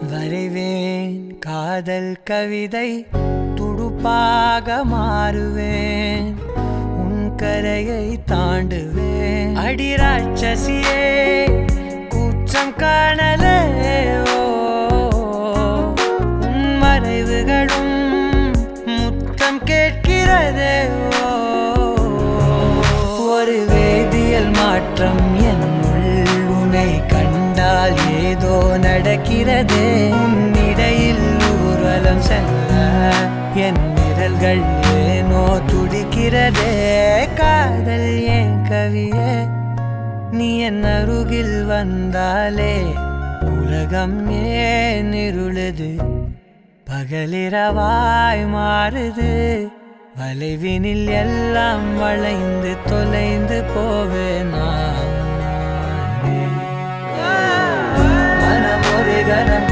வரைவேன் காதல் கவிதை துடுப்பாக மாறுவேன் உன் கரையை தாண்டுவேன் அடி ராட்சசியே கூச்சம் காணலே உன் மறைவுகளும் முத்தம் கேட்கிறதே ஒரு வேதியியல் மாற்றம் என்னுள் உன்னை கண்டால் ஏதோ நடக்கிறதே உன்னிடையில் ஊர்வலம் செல்ல என் விரல்கள் ஏனோ துடிக்கிறதே காதல் ஏன் கவியே நீ என் அருகில் வந்தாலே உலகம் ஏன் இருளுது பகலிரவாய் மாறுது வளைவினில் எல்லாம் வளைந்து தொலைந்து போவேன் மனம் ஒரு கணம்